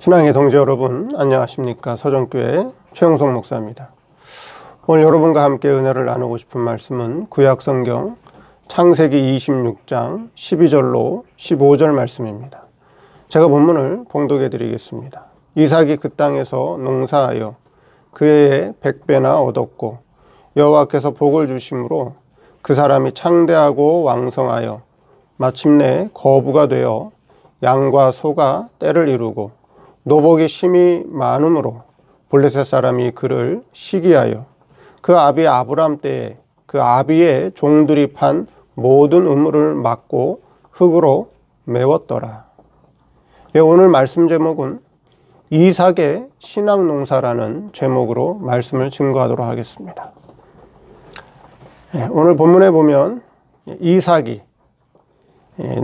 신앙의 동지 여러분, 안녕하십니까? 서정교회 최영석 목사입니다. 오늘 여러분과 함께 은혜를 나누고 싶은 말씀은 구약성경 창세기 26장 12절로 15절 말씀입니다. 제가 본문을 봉독해 드리겠습니다. 이삭이 그 땅에서 농사하여 그 해에 100배나 얻었고 여호와께서 복을 주심으로 그 사람이 창대하고 왕성하여 마침내 거부가 되어 양과 소가 떼를 이루고 노복이 심히 많음으로 블레셋 사람이 그를 시기하여 그 아비 아브람 때에 그 아비의 종들이 판 모든 우물을 막고 흙으로 메웠더라. 오늘 말씀 제목은 이삭의 신앙농사라는 제목으로 말씀을 증거하도록 하겠습니다. 오늘 본문에 보면 이삭이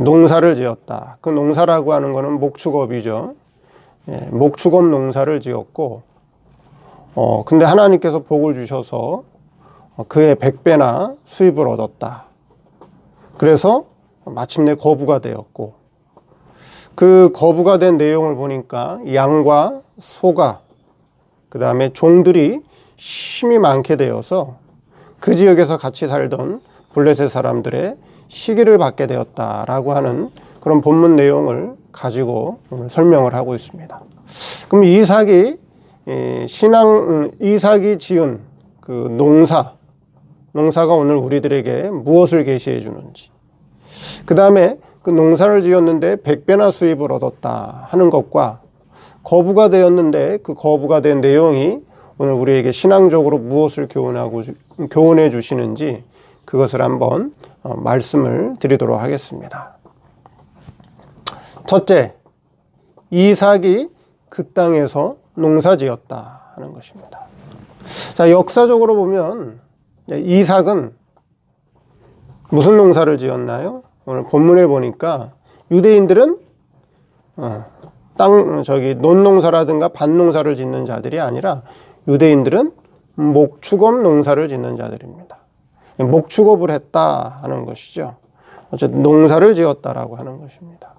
농사를 지었다. 그 농사라고 하는 것은 목축업이죠. 목축업 농사를 지었고 근데 하나님께서 복을 주셔서 그의 100배나 수입을 얻었다. 그래서 마침내 거부가 되었고 그 거부가 된 내용을 보니까 양과 소가 그 다음에 종들이 심히 많게 되어서 그 지역에서 같이 살던 블레셋 사람들의 시기를 받게 되었다라고 하는 그런 본문 내용을 가지고 오늘 설명을 하고 있습니다. 그럼 이삭이 지은 그 농사가 오늘 우리들에게 무엇을 계시해 주는지, 그 다음에 그 농사를 지었는데 100배나 수입을 얻었다 하는 것과 거부가 되었는데 그 거부가 된 내용이 오늘 우리에게 신앙적으로 무엇을 교훈해 주시는지 그것을 한번 말씀을 드리도록 하겠습니다. 첫째, 이삭이 그 땅에서 농사 지었다 하는 것입니다. 자, 역사적으로 보면 이삭은 무슨 농사를 지었나요? 오늘 본문에 보니까 유대인들은 논농사라든가 밭농사를 짓는 자들이 아니라 유대인들은 목축업 농사를 짓는 자들입니다. 목축업을 했다 하는 것이죠. 어쨌든 농사를 지었다라고 하는 것입니다.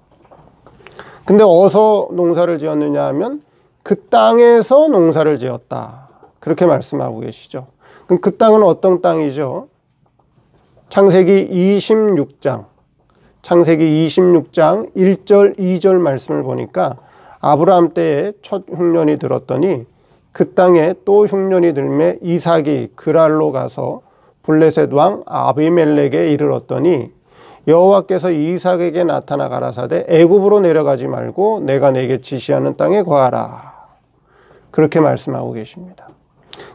근데 어디서 농사를 지었느냐 하면 그 땅에서 농사를 지었다. 그렇게 말씀하고 계시죠. 그럼 그 땅은 어떤 땅이죠? 창세기 26장 1절 2절 말씀을 보니까 아브라함 때에 첫 흉년이 들었더니 그 땅에 또 흉년이 들매 이삭이 그랄로 가서 블레셋 왕 아비멜렉에 이르렀더니 여호와께서 이삭에게 나타나 가라사대 애굽으로 내려가지 말고 내가 내게 지시하는 땅에 거하라. 그렇게 말씀하고 계십니다.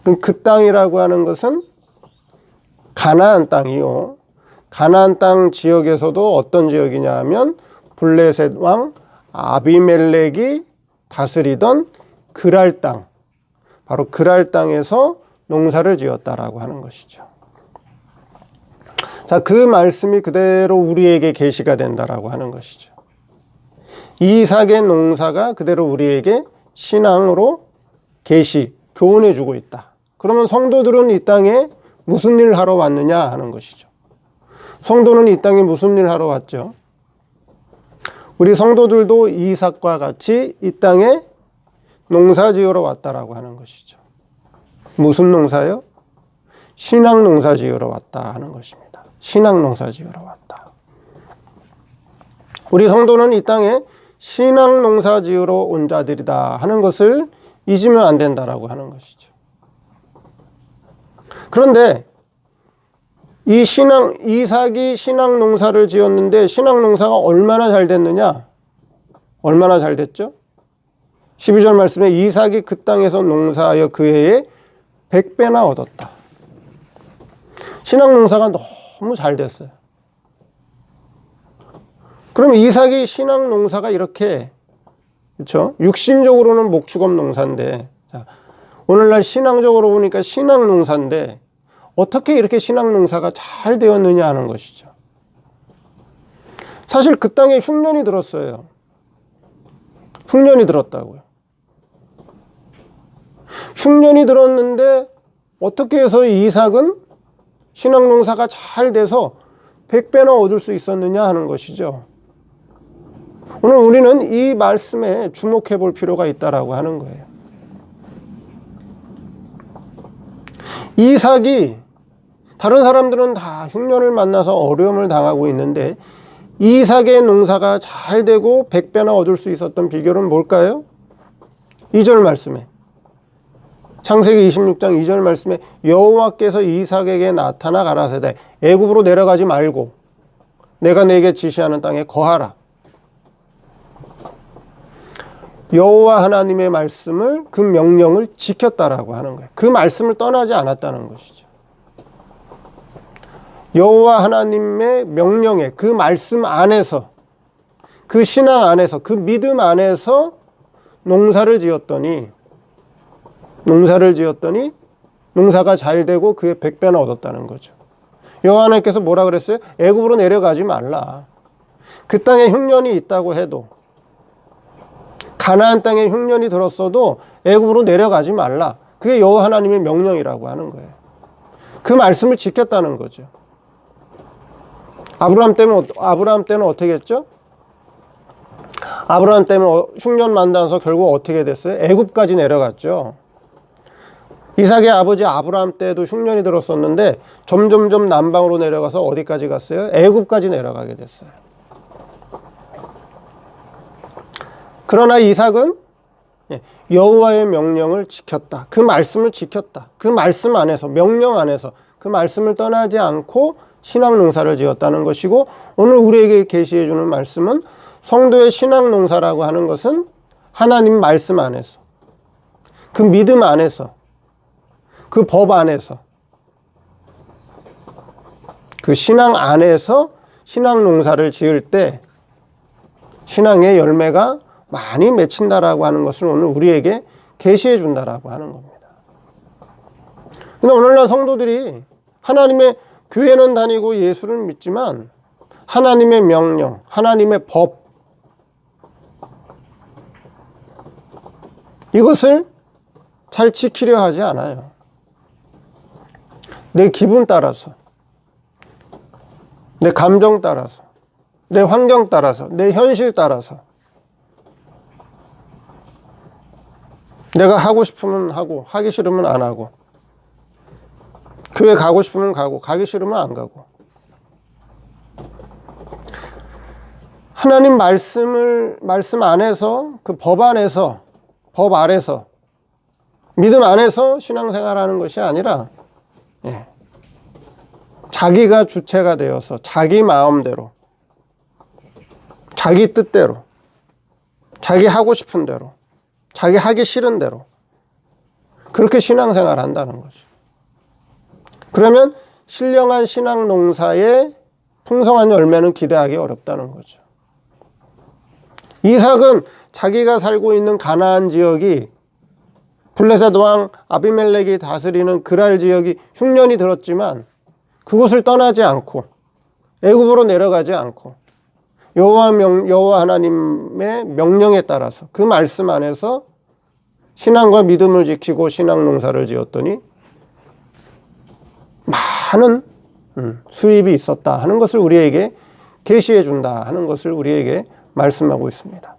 그럼 그 땅이라고 하는 것은 가나안 땅이요. 가나안 땅 지역에서도 어떤 지역이냐 하면 블레셋 왕 아비멜렉이 다스리던 그랄 땅, 바로 그랄 땅에서 농사를 지었다라고 하는 것이죠. 자, 그 말씀이 그대로 우리에게 계시가 된다라고 하는 것이죠. 이삭의 농사가 그대로 우리에게 신앙으로 교훈해 주고 있다. 그러면 성도들은 이 땅에 무슨 일을 하러 왔느냐 하는 것이죠. 성도는 이 땅에 무슨 일을 하러 왔죠? 우리 성도들도 이삭과 같이 이 땅에 농사 지으러 왔다라고 하는 것이죠. 무슨 농사요? 신앙 농사 지으러 왔다 하는 것입니다. 신앙 농사 지으러 왔다. 우리 성도는 이 땅에 신앙 농사 지으러 온 자들이다 하는 것을 잊으면 안 된다라고 하는 것이죠. 그런데 이삭이 신앙 농사를 지었는데 신앙 농사가 얼마나 잘 됐느냐? 얼마나 잘 됐죠? 12절 말씀에 이삭이 그 땅에서 농사하여 그 해에 100배나 얻었다. 신앙 농사가 너무 잘 됐어요. 그럼 이삭이 신앙 농사가 이렇게, 그렇죠? 육신적으로는 목축업 농사인데, 자, 오늘날 신앙적으로 보니까 신앙 농사인데 어떻게 이렇게 신앙 농사가 잘 되었느냐 하는 것이죠. 사실 그 땅에 흉년이 들었어요. 흉년이 들었다고요. 흉년이 들었는데 어떻게 해서 이삭은 신앙 농사가 잘 돼서 100배나 얻을 수 있었느냐 하는 것이죠. 오늘 우리는 이 말씀에 주목해 볼 필요가 있다라고 하는 거예요. 이삭이 다른 사람들은 다 흉년을 만나서 어려움을 당하고 있는데 이삭의 농사가 잘 되고 100배나 얻을 수 있었던 비결은 뭘까요? 2절 말씀에, 창세기 26장 2절 말씀에 여호와께서 이삭에게 나타나 가라사대 애굽으로 내려가지 말고 내가 네게 지시하는 땅에 거하라. 여호와 하나님의 말씀을, 그 명령을 지켰다라고 하는 거예요. 그 말씀을 떠나지 않았다는 것이죠. 여호와 하나님의 명령에, 그 말씀 안에서, 그 신앙 안에서, 그 믿음 안에서 농사를 지었더니 농사가 잘 되고 그의 100배나 얻었다는 거죠. 여호와 하나님께서 뭐라 그랬어요? 애굽으로 내려가지 말라. 그 땅에 흉년이 있다고 해도, 가나안 땅에 흉년이 들었어도 애굽으로 내려가지 말라. 그게 여호와 하나님의 명령이라고 하는 거예요. 그 말씀을 지켰다는 거죠. 아브라함 때는 어떻게 했죠? 아브라함 때문에 흉년 만나서 결국 어떻게 됐어요? 애굽까지 내려갔죠. 이삭의 아버지 아브라함 때도 흉년이 들었었는데 점점점 남방으로 내려가서 어디까지 갔어요? 애굽까지 내려가게 됐어요. 그러나 이삭은 여호와의 명령을 지켰다. 그 말씀을 지켰다. 그 말씀 안에서, 명령 안에서 그 말씀을 떠나지 않고 신앙 농사를 지었다는 것이고, 오늘 우리에게 계시해 주는 말씀은 성도의 신앙 농사라고 하는 것은 하나님 말씀 안에서, 그 믿음 안에서, 그 법 안에서, 그 신앙 안에서 신앙 농사를 지을 때 신앙의 열매가 많이 맺힌다라고 하는 것을 오늘 우리에게 계시해 준다라고 하는 겁니다. 근데 오늘날 성도들이 하나님의 교회는 다니고 예수를 믿지만 하나님의 명령, 하나님의 법, 이것을 잘 지키려 하지 않아요. 내 기분 따라서, 내 감정 따라서, 내 환경 따라서, 내 현실 따라서 내가 하고 싶으면 하고, 하기 싫으면 안 하고, 교회 가고 싶으면 가고, 가기 싫으면 안 가고. 하나님 말씀 안에서, 그 법 안에서, 법 아래서, 믿음 안에서 신앙생활하는 것이 아니라 자기가 주체가 되어서 자기 마음대로, 자기 뜻대로, 자기 하고 싶은 대로, 자기 하기 싫은 대로 그렇게 신앙생활 한다는 거죠. 그러면 신령한 신앙 농사의 풍성한 열매는 기대하기 어렵다는 거죠. 이삭은 자기가 살고 있는 가나안 지역이 블레셋 왕 아비멜렉이 다스리는 그랄 지역이 흉년이 들었지만 그곳을 떠나지 않고 애굽으로 내려가지 않고 여호와 하나님의 명령에 따라서 그 말씀 안에서 신앙과 믿음을 지키고 신앙 농사를 지었더니 많은 수입이 있었다 하는 것을 우리에게 계시해 준다 하는 것을 우리에게 말씀하고 있습니다.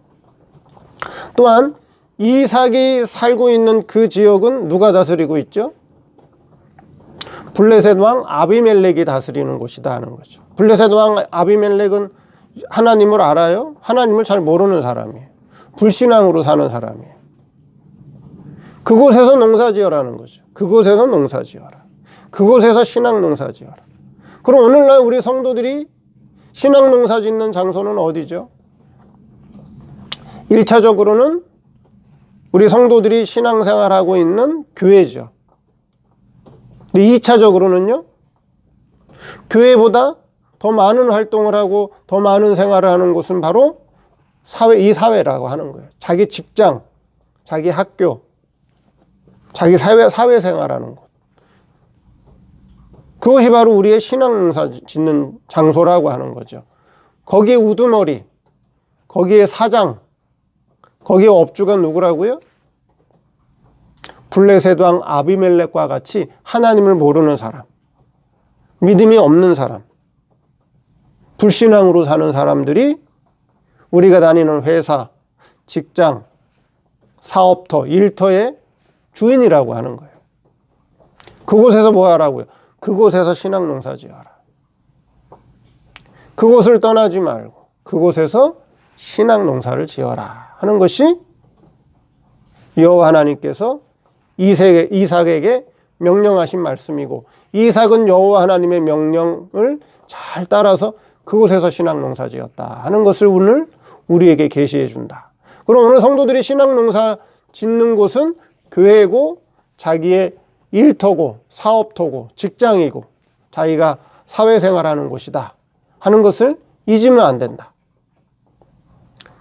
또한 이삭이 살고 있는 그 지역은 누가 다스리고 있죠? 블레셋 왕 아비멜렉이 다스리는 곳이다 하는 거죠. 블레셋 왕 아비멜렉은 하나님을 알아요? 하나님을 잘 모르는 사람이에요. 불신앙으로 사는 사람이에요. 그곳에서 농사 지어라는 거죠. 그곳에서 농사 지어라. 그곳에서 신앙 농사 지어라. 그럼 오늘날 우리 성도들이 신앙 농사 짓는 장소는 어디죠? 1차적으로는 우리 성도들이 신앙생활하고 있는 교회죠. 근데 2차적으로는요, 교회보다 더 많은 활동을 하고 더 많은 생활을 하는 곳은 바로 이 사회라고 하는 거예요. 자기 직장, 자기 학교, 자기 사회생활하는 곳. 그것이 바로 우리의 신앙농사 짓는 장소라고 하는 거죠. 거기에 우두머리, 거기에 사장, 거기에 업주가 누구라고요? 블레셋 왕 아비멜렉과 같이 하나님을 모르는 사람, 믿음이 없는 사람, 불신앙으로 사는 사람들이 우리가 다니는 회사, 직장, 사업터, 일터의 주인이라고 하는 거예요. 그곳에서 뭐 하라고요? 그곳에서 신앙농사 지어라. 그곳을 떠나지 말고 그곳에서 신앙농사를 지어라 하는 것이 여호와 하나님께서 이삭에게 명령하신 말씀이고, 이삭은 여호와 하나님의 명령을 잘 따라서 그곳에서 신앙농사 지었다 하는 것을 오늘 우리에게 계시해 준다. 그럼 오늘 성도들이 신앙농사 짓는 곳은 교회고 자기의 일터고 사업터고 직장이고 자기가 사회생활하는 곳이다 하는 것을 잊으면 안 된다.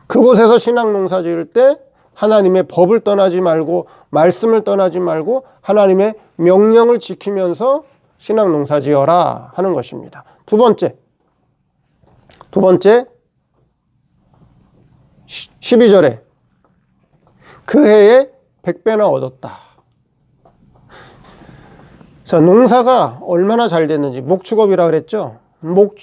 그곳에서 신앙농사 지을 때 하나님의 법을 떠나지 말고 말씀을 떠나지 말고 하나님의 명령을 지키면서 신앙농사 지어라 하는 것입니다. 두 번째 12절에 그 해에 100배나 얻었다. 자, 농사가 얼마나 잘 됐는지, 목축업이라 그랬죠.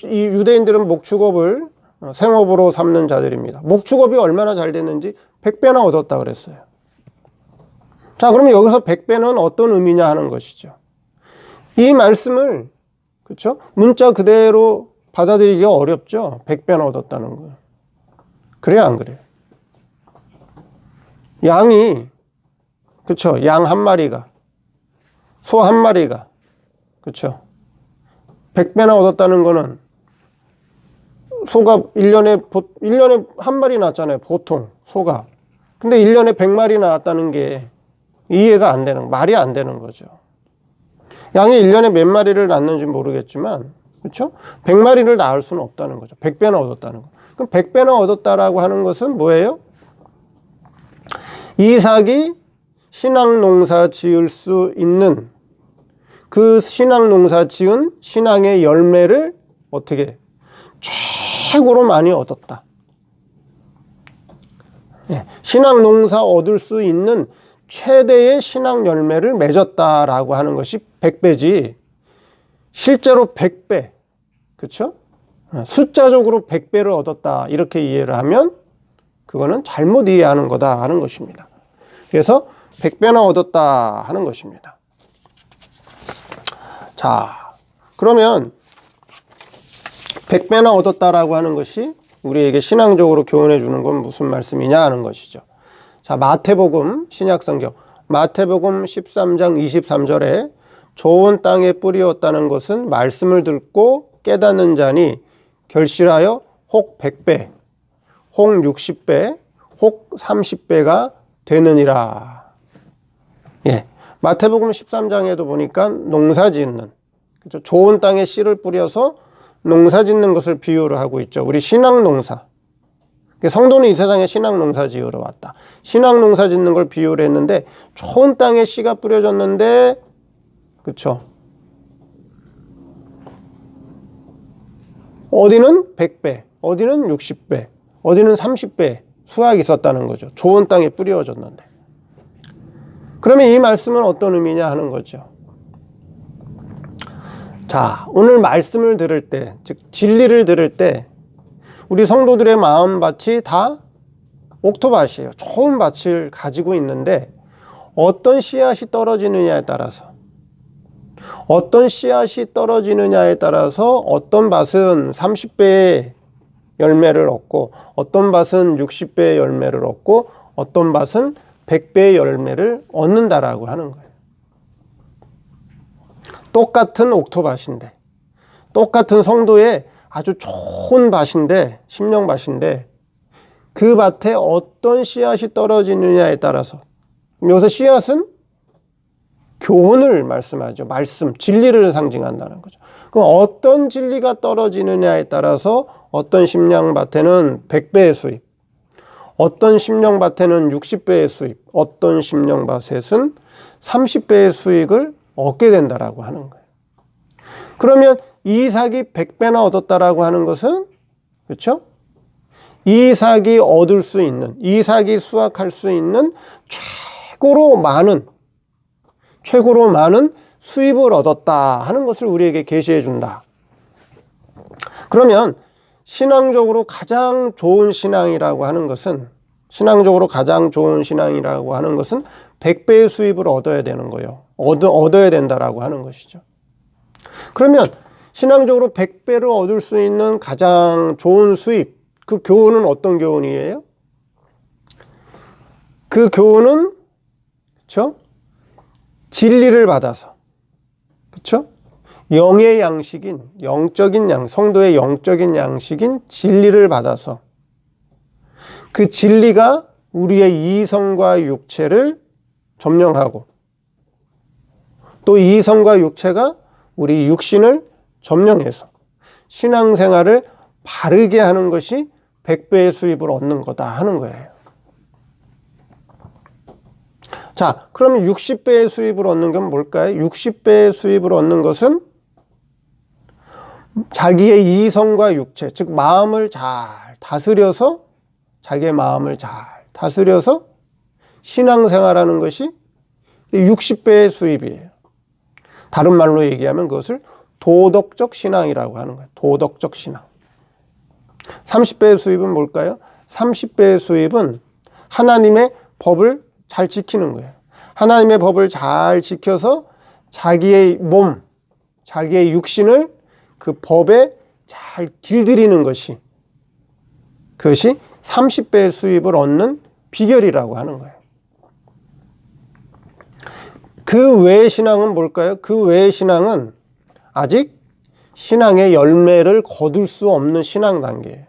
이 유대인들은 목축업을 생업으로 삼는 자들입니다. 목축업이 얼마나 잘 됐는지 100배나 얻었다 그랬어요. 자, 그러면 여기서 100배는 어떤 의미냐 하는 것이죠. 이 말씀을, 그렇죠? 문자 그대로 받아들이기가 어렵죠. 100배나 얻었다는 거. 그래요, 안 그래요? 양이, 그렇죠? 양 한 마리가, 소 한 마리가, 그렇죠? 100배나 얻었다는 거는 소가 1년에 한 마리 낳았잖아요. 보통 소가. 근데 1년에 100마리 낳았다는 게 이해가 안 되는, 말이 안 되는 거죠. 양이 1년에 몇 마리를 낳는지 모르겠지만, 그렇죠? 100마리를 낳을 수는 없다는 거죠. 100배나 얻었다는 거. 그럼 100배나 얻었다라고 하는 것은 뭐예요? 이삭이 신앙농사 지을 수 있는, 그 신앙농사 지은 신앙의 열매를 어떻게 최고로 많이 얻었다. 신앙농사 얻을 수 있는 최대의 신앙 열매를 맺었다라고 하는 것이 100배지, 실제로 100배, 그렇죠? 숫자적으로 100배를 얻었다 이렇게 이해를 하면 그거는 잘못 이해하는 거다 하는 것입니다. 그래서 100배나 얻었다 하는 것입니다. 자, 그러면 100배나 얻었다라고 하는 것이 우리에게 신앙적으로 교훈해 주는 건 무슨 말씀이냐 하는 것이죠. 자, 마태복음, 신약성경 마태복음 13장 23절에 좋은 땅에 뿌리었다는 것은 말씀을 듣고 깨닫는 자니 결실하여 혹 100배, 혹 60배, 혹 30배가 되느니라. 예, 마태복음 13장에도 보니까 농사 짓는, 그렇죠? 좋은 땅에 씨를 뿌려서 농사 짓는 것을 비유를 하고 있죠. 우리 신앙농사. 성도는 이 세상에 신앙농사 지으러 왔다. 신앙농사 짓는 걸 비유를 했는데, 좋은 땅에 씨가 뿌려졌는데, 그렇죠? 어디는 100배, 어디는 60배, 어디는 30배 수확이 있었다는 거죠. 좋은 땅에 뿌려졌는데. 그러면 이 말씀은 어떤 의미냐 하는 거죠. 자, 오늘 말씀을 들을 때, 즉 진리를 들을 때 우리 성도들의 마음밭이 다 옥토밭이에요. 좋은 밭을 가지고 있는데 어떤 씨앗이 떨어지느냐에 따라서, 어떤 씨앗이 떨어지느냐에 따라서 어떤 밭은 30배의 열매를 얻고 어떤 밭은 60배의 열매를 얻고 어떤 밭은 100배의 열매를 얻는다라고 하는 거예요. 똑같은 옥토밭인데, 똑같은 성도의 아주 좋은 밭인데, 심령밭인데 그 밭에 어떤 씨앗이 떨어지느냐에 따라서, 여기서 씨앗은 교훈을 말씀하죠. 말씀, 진리를 상징한다는 거죠. 그럼 어떤 진리가 떨어지느냐에 따라서 어떤 심령밭에는 100배의 수입, 어떤 심령밭에는 60배의 수입, 어떤 심령밭에는 30배의 수익을 얻게 된다라고 하는 거예요. 그러면 이삭이 100배나 얻었다라고 하는 것은, 그렇죠? 이삭이 얻을 수 있는, 이삭이 수확할 수 있는 최고로 많은 수입을 얻었다 하는 것을 우리에게 계시해 준다. 그러면 신앙적으로 가장 좋은 신앙이라고 하는 것은, 신앙적으로 가장 좋은 신앙이라고 하는 것은 100배의 수입을 얻어야 되는 거예요. 얻어야 된다라고 하는 것이죠. 그러면 신앙적으로 100배를 얻을 수 있는 가장 좋은 수입, 그 교훈은 어떤 교훈이에요? 그 교훈은, 그렇죠? 진리를 받아서, 그렇죠? 영의 양식인, 성도의 영적인 양식인 진리를 받아서 그 진리가 우리의 이성과 육체를 점령하고 또 이성과 육체가 우리 육신을 점령해서 신앙생활을 바르게 하는 것이 100배의 수입을 얻는 거다 하는 거예요. 자, 그러면 60배의 수입을 얻는 건 뭘까요? 60배의 수입을 얻는 것은 자기의 이성과 육체, 즉 마음을 잘 다스려서, 자기의 마음을 잘 다스려서 신앙생활하는 것이 60배의 수입이에요. 다른 말로 얘기하면 그것을 도덕적 신앙이라고 하는 거예요. 도덕적 신앙. 30배의 수입은 뭘까요? 30배의 수입은 하나님의 법을 잘 지키는 거예요. 하나님의 법을 잘 지켜서 자기의 몸, 자기의 육신을 그 법에 잘 길들이는 것이, 그것이 30배의 수입을 얻는 비결이라고 하는 거예요. 그 외의 신앙은 뭘까요? 그 외의 신앙은 아직 신앙의 열매를 거둘 수 없는 신앙 단계예요.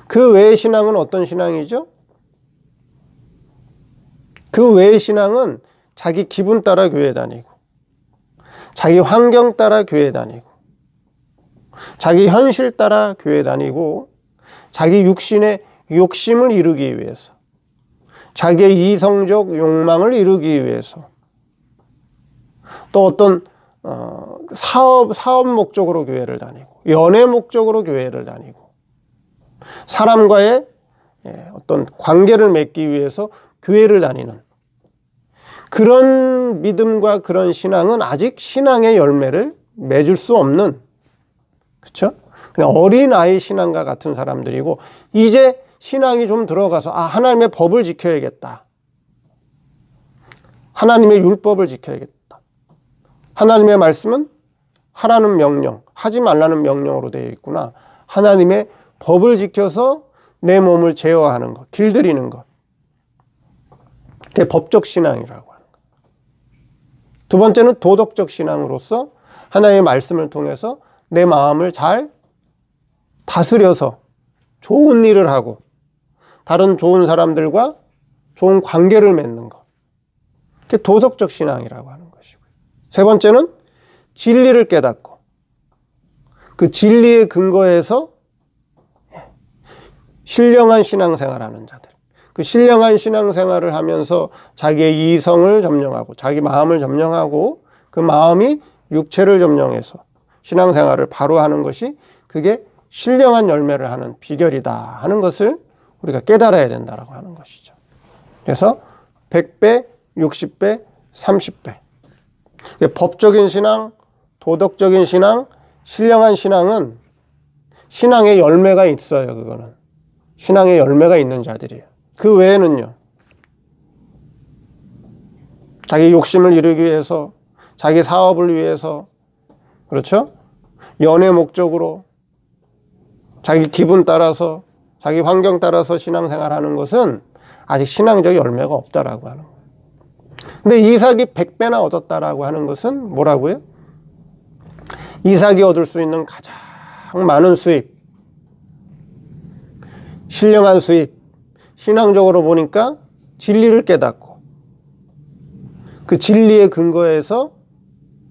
그 외의 신앙은 어떤 신앙이죠? 그 외의 신앙은 자기 기분 따라 교회 다니고, 자기 환경 따라 교회 다니고, 자기 현실 따라 교회 다니고, 자기 육신의 욕심을 이루기 위해서, 자기의 이성적 욕망을 이루기 위해서, 또 어떤 사업 목적으로 교회를 다니고, 연애 목적으로 교회를 다니고, 사람과의 어떤 관계를 맺기 위해서 교회를 다니는 그런 믿음과 그런 신앙은 아직 신앙의 열매를 맺을 수 없는, 그렇죠? 그냥 어린아이 신앙과 같은 사람들이고, 이제 신앙이 좀 들어가서 하나님의 법을 지켜야겠다, 하나님의 율법을 지켜야겠다, 하나님의 말씀은 하라는 명령, 하지 말라는 명령으로 되어 있구나, 하나님의 법을 지켜서 내 몸을 제어하는 것, 길들이는 것, 그게 법적 신앙이라고 하는 것. 두 번째는 도덕적 신앙으로서 하나님의 말씀을 통해서 내 마음을 잘 다스려서 좋은 일을 하고 다른 좋은 사람들과 좋은 관계를 맺는 것, 그게 도덕적 신앙이라고 하는 것이고요. 세 번째는 진리를 깨닫고 그 진리의 근거에서 신령한 신앙생활을 하는 자들, 그 신령한 신앙생활을 하면서 자기의 이성을 점령하고 자기 마음을 점령하고 그 마음이 육체를 점령해서 신앙생활을 바로 하는 것이, 그게 신령한 열매를 하는 비결이다 하는 것을 우리가 깨달아야 된다라고 하는 것이죠. 그래서 100배, 60배, 30배. 법적인 신앙, 도덕적인 신앙, 신령한 신앙은 신앙의 열매가 있어요. 그거는 신앙의 열매가 있는 자들이에요. 그 외에는요, 자기 욕심을 이루기 위해서, 자기 사업을 위해서, 그렇죠? 연애 목적으로, 자기 기분 따라서, 자기 환경 따라서 신앙생활하는 것은 아직 신앙적 열매가 없다라고 하는 거예요. 근데 이삭이 100배나 얻었다라고 하는 것은 뭐라고요? 이삭이 얻을 수 있는 가장 많은 수입, 신령한 수입, 신앙적으로 보니까 진리를 깨닫고 그 진리의 근거에서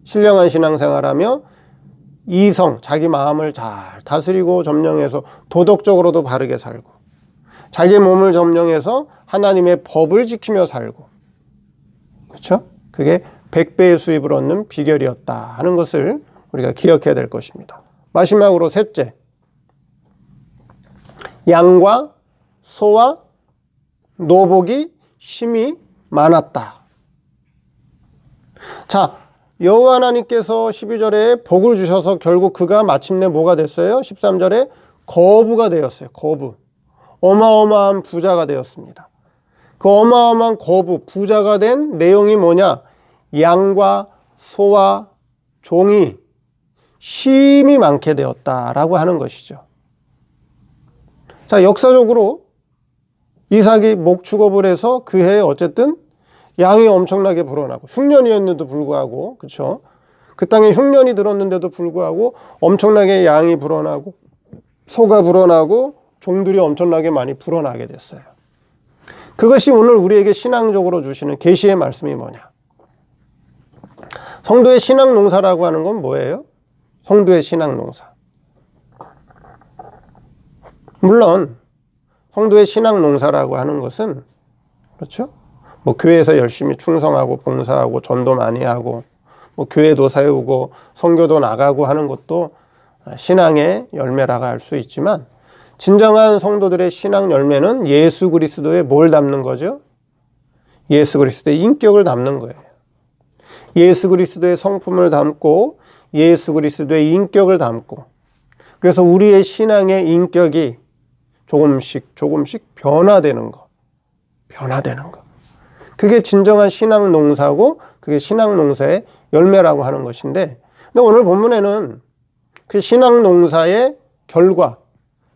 신령한 신앙생활하며 이성, 자기 마음을 잘 다스리고 점령해서 도덕적으로도 바르게 살고, 자기 몸을 점령해서 하나님의 법을 지키며 살고, 그렇죠? 그게 100배의 수입을 얻는 비결이었다 하는 것을 우리가 기억해야 될 것입니다. 마지막으로 셋째, 양과 소와 노복이 심히 많았다. 자, 여호와 하나님께서 12절에 복을 주셔서 결국 그가 마침내 뭐가 됐어요? 13절에 거부가 되었어요. 거부. 어마어마한 부자가 되었습니다. 그 어마어마한 거부, 부자가 된 내용이 뭐냐? 양과 소와 종이 심히 많게 되었다라고 하는 것이죠. 자, 역사적으로 이삭이 목축업을 해서 그 해에 어쨌든 양이 엄청나게 불어나고, 흉년이었는데도 불구하고, 그렇죠? 그 땅에 흉년이 들었는데도 불구하고 엄청나게 양이 불어나고 소가 불어나고 종들이 엄청나게 많이 불어나게 됐어요. 그것이 오늘 우리에게 신앙적으로 주시는 계시의 말씀이 뭐냐? 성도의 신앙 농사라고 하는 건 뭐예요? 성도의 신앙 농사. 물론 성도의 신앙 농사라고 하는 것은, 그렇죠? 뭐 교회에서 열심히 충성하고 봉사하고 전도 많이 하고 뭐 교회도 세우고 선교도 나가고 하는 것도 신앙의 열매라고 할 수 있지만, 진정한 성도들의 신앙 열매는 예수 그리스도에 뭘 담는 거죠? 예수 그리스도의 인격을 담는 거예요. 예수 그리스도의 성품을 담고 예수 그리스도의 인격을 담고, 그래서 우리의 신앙의 인격이 조금씩 변화되는 거. 그게 진정한 신앙 농사고, 그게 신앙 농사의 열매라고 하는 것인데, 근데 오늘 본문에는 그 신앙 농사의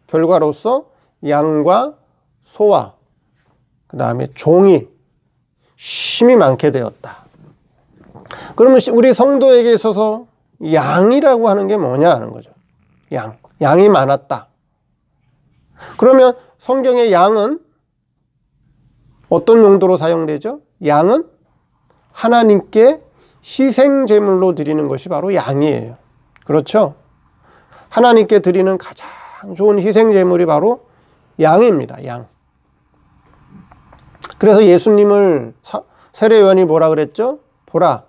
결과로서 양과 소와 그 다음에 종이 심히 많게 되었다. 그러면 우리 성도에게 있어서 양이라고 하는 게 뭐냐 하는 거죠. 양이 많았다. 그러면 성경의 양은 어떤 용도로 사용되죠? 양은 하나님께 희생제물로 드리는 것이 바로 양이에요. 그렇죠? 하나님께 드리는 가장 좋은 희생제물이 바로 양입니다. 양. 그래서 예수님을 세례요한이 뭐라 그랬죠? 보라,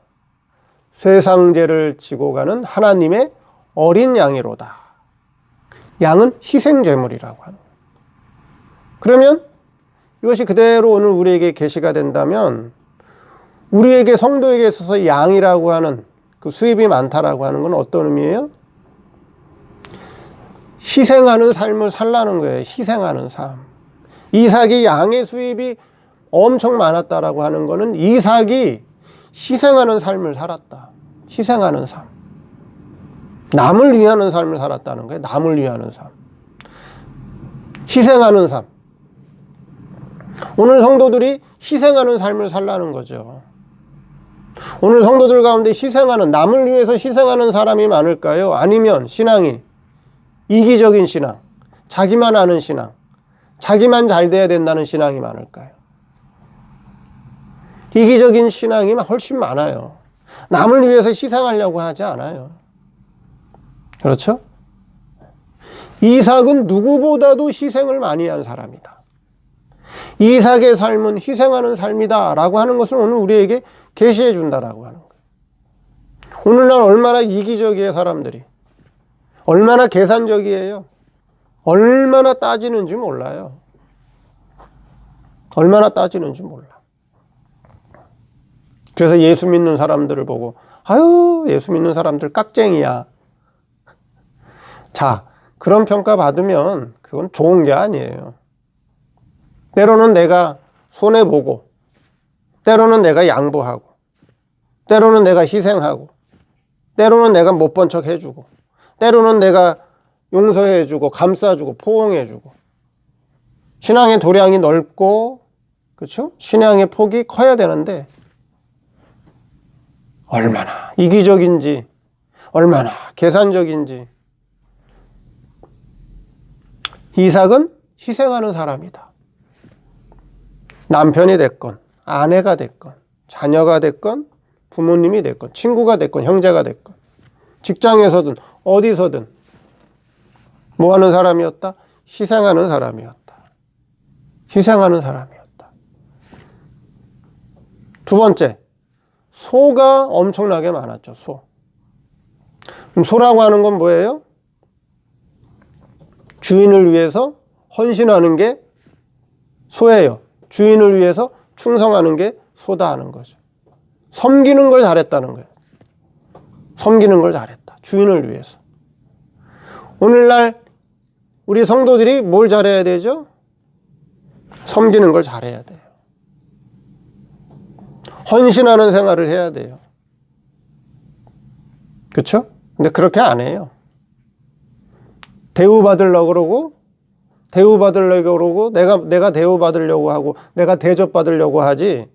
세상죄를 지고 가는 하나님의 어린 양이로다. 양은 희생제물이라고 하는 거예요. 그러면 이것이 그대로 오늘 우리에게 계시가 된다면, 우리에게 성도에게 있어서 양이라고 하는 그 수입이 많다라고 하는 건 어떤 의미예요? 희생하는 삶을 살라는 거예요. 희생하는 삶. 이삭이 양의 수입이 엄청 많았다라고 하는 거는 이삭이 희생하는 삶을 살았다. 희생하는 삶. 남을 위하는 삶을 살았다는 거예요. 남을 위하는 삶. 희생하는 삶. 오늘 성도들이 희생하는 삶을 살라는 거죠. 오늘 성도들 가운데 남을 위해서 희생하는 사람이 많을까요? 아니면 신앙이 이기적인 신앙, 자기만 아는 신앙, 자기만 잘 돼야 된다는 신앙이 많을까요? 이기적인 신앙이 훨씬 많아요. 남을 위해서 희생하려고 하지 않아요. 그렇죠? 이삭은 누구보다도 희생을 많이 한 사람이다. 이삭의 삶은 희생하는 삶이다 라고 하는 것을 오늘 우리에게 계시해 준다라고 하는 거예요. 오늘날 얼마나 이기적이에요, 사람들이. 얼마나 계산적이에요. 얼마나 따지는지 몰라요. 얼마나 따지는지 몰라. 그래서 예수 믿는 사람들을 보고, 아유, 예수 믿는 사람들 깍쟁이야. 자, 그런 평가 받으면 그건 좋은 게 아니에요. 때로는 내가 손해보고, 때로는 내가 양보하고, 때로는 내가 희생하고, 때로는 내가 못 본 척 해주고, 때로는 내가 용서해주고, 감싸주고, 포옹해주고. 신앙의 도량이 넓고, 그렇죠? 신앙의 폭이 커야 되는데, 얼마나 이기적인지, 얼마나 계산적인지. 이삭은 희생하는 사람이다. 남편이 됐건, 아내가 됐건, 자녀가 됐건, 부모님이 됐건, 친구가 됐건, 형제가 됐건, 직장에서든 어디서든 뭐 하는 사람이었다? 희생하는 사람이었다. 희생하는 사람이었다. 두 번째, 소가 엄청나게 많았죠. 그럼 소라고 하는 건 뭐예요? 주인을 위해서 헌신하는 게 소예요. 주인을 위해서 충성하는 게 소다 하는 거죠. 섬기는 걸 잘했다는 거예요. 섬기는 걸 잘했다. 주인을 위해서. 오늘날 우리 성도들이 뭘 잘해야 되죠? 섬기는 걸 잘해야 돼요. 헌신하는 생활을 해야 돼요. 그렇죠? 근데 그렇게 안 해요. 대우받으려고 그러고 내가 대우받으려고 하고 내가 대접받으려고 하지,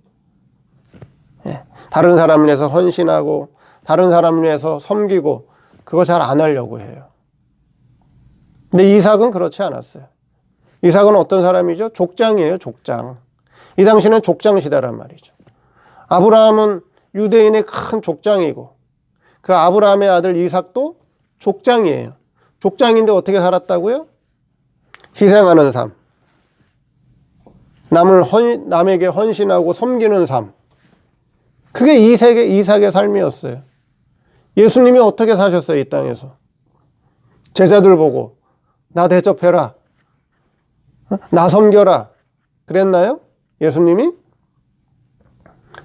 다른 사람을 위해서 헌신하고 다른 사람을 위해서 섬기고 그거 잘 안 하려고 해요. 근데 이삭은 그렇지 않았어요. 이삭은 어떤 사람이죠? 족장이에요. 족장. 이 당시는 족장 시대란 말이죠. 아브라함은 유대인의 큰 족장이고 그 아브라함의 아들 이삭도 족장이에요. 족장인데 어떻게 살았다고요? 희생하는 삶, 남에게 헌신하고 섬기는 삶. 그게 이삭의 삶이었어요. 예수님이 어떻게 사셨어요? 이 땅에서 제자들 보고 나 대접해라, 나 섬겨라 그랬나요? 예수님이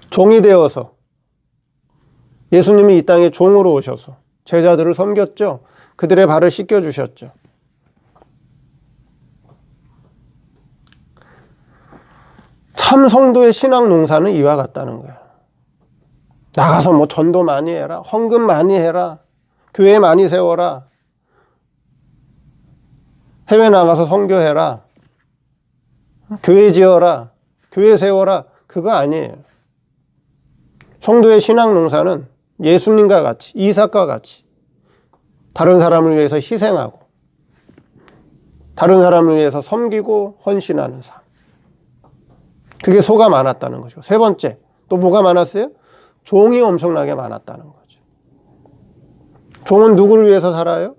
종이 되어서, 예수님이 이 땅에 종으로 오셔서 제자들을 섬겼죠. 그들의 발을 씻겨주셨죠. 참 성도의 신앙 농사는 이와 같다는 거예요. 나가서 뭐 전도 많이 해라, 헌금 많이 해라, 교회 많이 세워라, 해외 나가서 선교해라, 교회 지어라, 교회 세워라, 그거 아니에요. 성도의 신앙 농사는 예수님과 같이, 이삭과 같이 다른 사람을 위해서 희생하고 다른 사람을 위해서 섬기고 헌신하는 삶. 그게 소가 많았다는 거죠. 세 번째, 또 뭐가 많았어요? 종이 엄청나게 많았다는 거죠. 종은 누구를 위해서 살아요?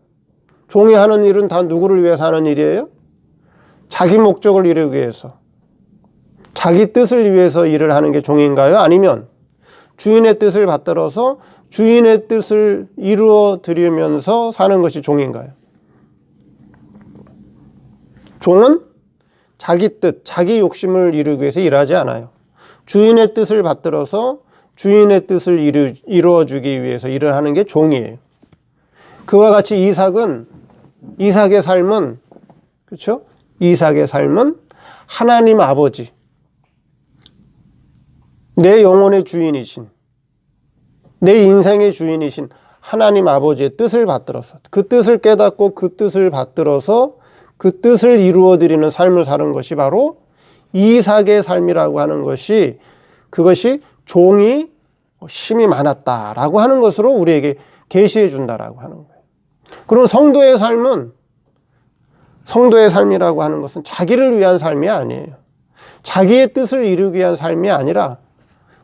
종이 하는 일은 다 누구를 위해서 하는 일이에요? 자기 목적을 이루기 위해서, 자기 뜻을 위해서 일을 하는 게 종인가요? 아니면 주인의 뜻을 받들어서 주인의 뜻을 이루어 드리면서 사는 것이 종인가요? 종은 자기 뜻, 자기 욕심을 이루기 위해서 일하지 않아요. 주인의 뜻을 받들어서 주인의 뜻을 이루어주기 위해서 일을 하는 게 종이에요. 그와 같이 이삭의 삶은, 그렇죠? 이삭의 삶은 하나님 아버지, 내 영혼의 주인이신, 내 인생의 주인이신 하나님 아버지의 뜻을 받들어서, 그 뜻을 깨닫고 그 뜻을 받들어서 그 뜻을 이루어드리는 삶을 사는 것이 바로 이삭의 삶이라고 하는 것이, 그것이 종이 힘이 많았다라고 하는 것으로 우리에게 계시해 준다라고 하는 거예요. 그럼 성도의 삶이라고 하는 것은 자기를 위한 삶이 아니에요. 자기의 뜻을 이루기 위한 삶이 아니라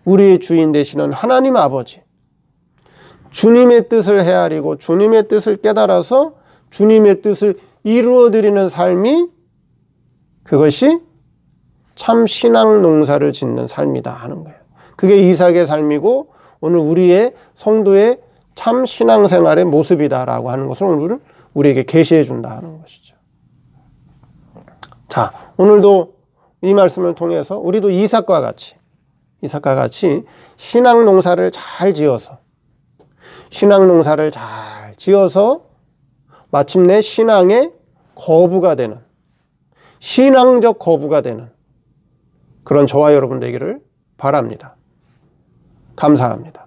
우리의 주인 되시는 하나님 아버지, 주님의 뜻을 헤아리고 주님의 뜻을 깨달아서 주님의 뜻을 이루어드리는 삶이, 그것이 참 신앙 농사를 짓는 삶이다 하는 거예요. 그게 이삭의 삶이고 오늘 우리의 성도의 참 신앙생활의 모습이다라고 하는 것을 오늘 우리에게 계시해 준다 하는 것이죠. 자, 오늘도 이 말씀을 통해서 우리도 이삭과 같이 신앙 농사를 잘 지어서 마침내 신앙의 거부가 되는, 신앙적 거부가 되는 그런 저와 여러분 되기를 바랍니다. 감사합니다.